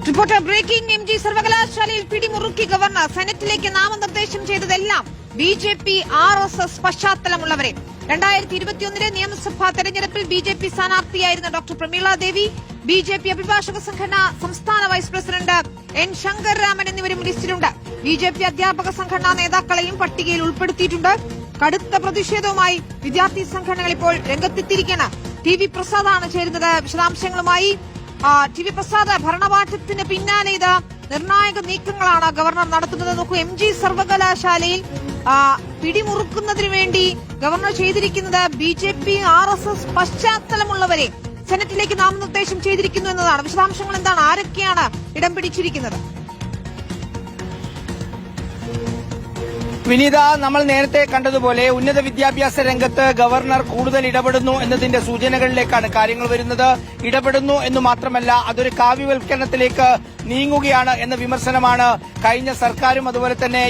Reporter breaking. M G സർവകലാശാലയിൽ പിടിമുറുക്കി governor. സെനറ്റിലേക്ക് നാമനിർദ്ദേശം ചെയ്തതെല്ലാം BJP RSS പശ്ചാത്തലമുള്ളവരെ. 2021 നിയമസഭാ തെരഞ്ഞെടുപ്പിൽ BJP സ്ഥാനാർത്ഥിയായിരുന്ന ഡോക്ടർ പ്രമീള ദേവി, BJP അഭിഭാഷക സംഘടന സംസ്ഥാന വൈസ് പ്രസിഡന്റ് N ശങ്കർരാമൻ എന്നിവരും ലിസ്റ്റിലുണ്ട്. BJP അധ്യാപക സംഘടനാ നേതാക്കളെയും പട്ടികയിൽ ഉൾപ്പെടുത്തിയിട്ടുണ്ട്. കടുത്ത പ്രതിഷേധവുമായി വിദ്യാർത്ഥി സംഘടനകൾ ഇപ്പോൾ രംഗത്തെത്തിയിരിക്കുകയാണ്. TV പ്രസാദാണ് ചേരുന്നത് വിശദാംശങ്ങളുമായി. TV പ്രസാദ്, ഭരണമാറ്റത്തിന് പിന്നാലെ ഇത് നിർണായക നീക്കങ്ങളാണ് ഗവർണർ നടത്തുന്നത്. നോക്കൂ, MG സർവകലാശാലയിൽ പിടിമുറുക്കുന്നതിന് വേണ്ടി ഗവർണർ ചെയ്തിരിക്കുന്നത് BJP RSS പശ്ചാത്തലമുള്ളവരെ സെനറ്റിലേക്ക് നാമനിർദ്ദേശം ചെയ്തിരിക്കുന്നു എന്നതാണ്. വിശദാംശങ്ങൾ എന്താണ്? ആരൊക്കെയാണ് ഇടം പിടിച്ചിരിക്കുന്നത്? വിനീത, നമ്മൾ നേരത്തെ കണ്ടതുപോലെ ഉന്നത വിദ്യാഭ്യാസ രംഗത്ത് ഗവർണർ കൂടുതൽ ഇടപെടുന്നു എന്നതിന്റെ സൂചനകളിലേക്കാണ് കാര്യങ്ങൾ വരുന്നത്. ഇടപെടുന്നു എന്ന് മാത്രമല്ല, അതൊരു കാവ്യവൽക്കരണത്തിലേക്ക് നീങ്ങുകയാണ് എന്ന വിമർശനമാണ് കഴിഞ്ഞ സർക്കാരും അതുപോലെ തന്നെ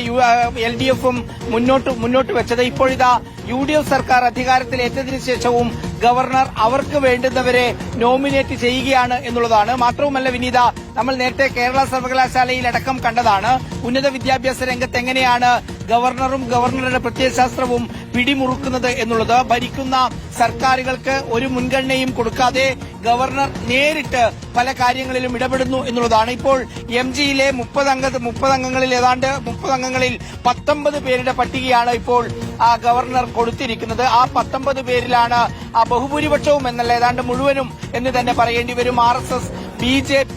LDFും മുന്നോട്ട് വെച്ചത്. ഇപ്പോഴിതാ UDF സർക്കാർ അധികാരത്തിലേറ്റതിനു ശേഷവും ഗവർണർ അവർക്ക് വേണ്ടുന്നവരെ നോമിനേറ്റ് ചെയ്യുകയാണ് എന്നുള്ളതാണ്. മാത്രവുമല്ല വിനീത, നമ്മൾ നേരത്തെ കേരള സർവകലാശാലയിൽ അടക്കം കണ്ടതാണ് ഉന്നത വിദ്യാഭ്യാസ രംഗത്ത് എങ്ങനെയാണ് ഗവർണറും ഗവർണറുടെ പ്രത്യയശാസ്ത്രവും പിടിമുറുക്കുന്നത് എന്നുള്ളത്. ഭരിക്കുന്ന സർക്കാരുകൾക്ക് ഒരു മുൻഗണനയും കൊടുക്കാതെ ഗവർണർ നേരിട്ട് പല കാര്യങ്ങളിലും ഇടപെടുന്നു എന്നുള്ളതാണ്. ഇപ്പോൾ MGയിലെ 30 അംഗങ്ങളിൽ ഏതാണ്ട് 30 അംഗങ്ങളിൽ 19 പേരുടെ പട്ടികയാണ് ഇപ്പോൾ ഗവർണർ കൊടുത്തിരിക്കുന്നത്. ആ 19 പേരിലാണ് ബഹുഭൂരിപക്ഷവും എന്നല്ല, ഏതാണ്ട് മുഴുവനും എന്ന് തന്നെ പറയേണ്ടി വരും. RSS BJP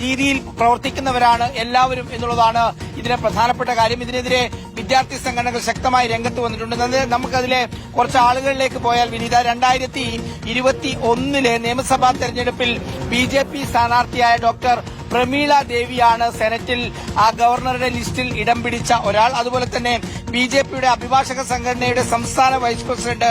രീതിയിൽ പ്രവർത്തിക്കുന്നവരാണ് എല്ലാവരും എന്നുള്ളതാണ് ഇതിലെ പ്രധാനപ്പെട്ട കാര്യം. ഇതിനെതിരെ വിദ്യാർത്ഥി സംഘടനകൾ ശക്തമായി രംഗത്ത് വന്നിട്ടുണ്ട്. നമുക്കതിലെ കുറച്ച് ആളുകളിലേക്ക് പോയാൽ വിനീത, 2021 നിയമസഭാ തെരഞ്ഞെടുപ്പിൽ BJP സ്ഥാനാർത്ഥിയായ ഡോക്ടർ പ്രമീള ദേവിയാണ് സെനറ്റിൽ ഗവർണറുടെ ലിസ്റ്റിൽ ഇടം പിടിച്ച ഒരാൾ. അതുപോലെ തന്നെ BJPയുടെ അഭിഭാഷക സംഘടനയുടെ സംസ്ഥാന വൈസ് പ്രസിഡന്റ്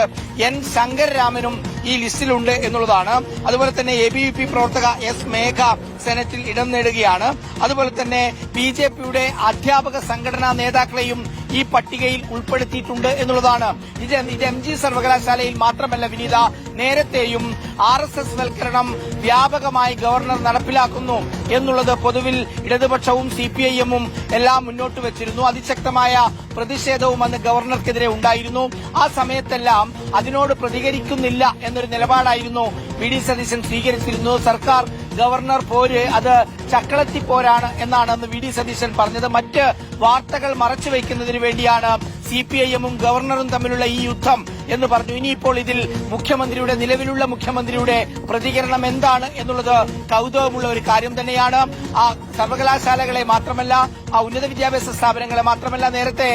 N ശങ്കർരാമനും ഈ ലിസ്റ്റിലുണ്ട് എന്നുള്ളതാണ്. അതുപോലെ തന്നെ ABVP പ്രവർത്തക S മേഘ സെനറ്റിൽ ഇടം നേടുകയാണ്. അതുപോലെ തന്നെ BJPയുടെ അധ്യാപക സംഘടനാ നേതാക്കളെയും ഈ പട്ടികയിൽ ഉൾപ്പെടുത്തിയിട്ടുണ്ട് എന്നുള്ളതാണ്. ഇത് MG സർവകലാശാലയിൽ മാത്രമല്ല വിനീത, നേരത്തെയും RSS വൽക്കരണം വ്യാപകമായി ഗവർണർ നടപ്പിലാക്കുന്നു എന്നുള്ളത് പൊതുവിൽ ഇടതുപക്ഷവും CPIMും എല്ലാം മുന്നോട്ട് വെച്ചിരുന്നു. അതിശക്തമായ പ്രതിഷേധവും അന്ന് ഗവർണർക്കെതിരെ ഉണ്ടായിരുന്നു. ആ സമയത്തെല്ലാം അതിനോട് പ്രതികരിക്കുന്നില്ല എന്നൊരു നിലപാടായിരുന്നു VD സതീശൻ സ്വീകരിച്ചിരുന്നത്. സർക്കാർ ഗവർണർ പോര് അത് ചക്കളത്തിപ്പോരാണ് എന്നാണ് അന്ന് VD സതീശൻ പറഞ്ഞത്. മറ്റ് വാർത്തകൾ മറച്ചുവെക്കുന്നതിന് വേണ്ടിയാണ് CPIMും ഗവർണറും തമ്മിലുള്ള ഈ യുദ്ധം എന്ന് പറഞ്ഞു. ഇനിയിപ്പോൾ ഇതിൽ നിലവിലുള്ള മുഖ്യമന്ത്രിയുടെ പ്രതികരണം എന്താണ് എന്നുള്ളത് കൌതുകമുള്ള ഒരു കാര്യം തന്നെയാണ്. ആ സർവകലാശാലകളെ മാത്രമല്ല, ആ ഉന്നത വിദ്യാഭ്യാസ സ്ഥാപനങ്ങളെ മാത്രമല്ല, നേരത്തെ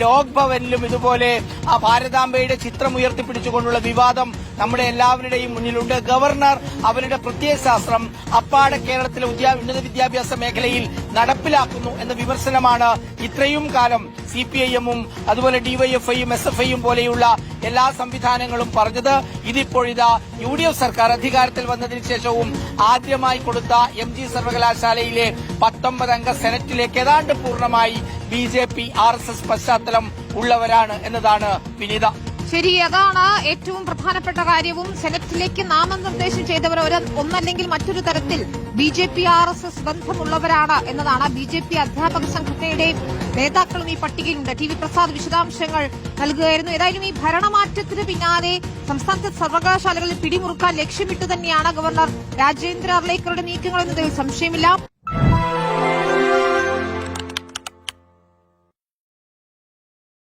ലോക് ഭവനിലും ഇതുപോലെ ആ ഭാരതാംബയുടെ ചിത്രം ഉയർത്തിപ്പിടിച്ചുകൊണ്ടുള്ള വിവാദം നമ്മുടെ എല്ലാവരുടെയും മുന്നിലുണ്ട്. ഗവർണർ അവരുടെ പ്രത്യയശാസ്ത്രം അപ്പാടെ കേരളത്തിലെ ഉന്നത വിദ്യാഭ്യാസ മേഖലയിൽ നടപ്പിലാക്കുന്നു എന്ന വിമർശനമാണ് ഇത്രയും കാലം CPIMും അതുപോലെ DYFIയും SFIയും പോലെയുള്ള എല്ലാ സംവിധാനങ്ങളും പറഞ്ഞത്. ഇതിപ്പോഴിതാ UDF സർക്കാർ അധികാരത്തിൽ വന്നതിന് ശേഷവും ആദ്യമായി കൊടുത്ത MG സർവകലാശാലയിലെ 19 അംഗ സെനറ്റിലേക്ക് ഏതാണ്ട് പൂർണ്ണമായി BJP RSS പശ്ചാത്തലം ഉള്ളവരാണ് എന്നതാണ് വിനീത. ശരി, അതാണ് ഏറ്റവും പ്രധാനപ്പെട്ട കാര്യവും. സെനറ്റിലേക്ക് നാമനിർദ്ദേശം ചെയ്തവർ ഒന്നല്ലെങ്കിൽ മറ്റൊരു തരത്തിൽ BJP RSS ബന്ധമുള്ളവരാണ് എന്നതാണ്. BJP അധ്യാപക സംഘടനയുടെ നേതാക്കളും ഈ പട്ടികയിലുണ്ട്. TV പ്രസാദ് വിശദാംശങ്ങൾ നൽകുകയായിരുന്നു. ഏതായാലും ഈ ഭരണമാറ്റത്തിന് പിന്നാലെ സംസ്ഥാനത്തെ സർവകലാശാലകളിൽ പിടിമുറുക്കാൻ ലക്ഷ്യമിട്ടു തന്നെയാണ് ഗവർണർ രാജേന്ദ്ര അർലേക്കറുടെ നീക്കങ്ങൾ എന്നതിൽ സംശയമില്ല.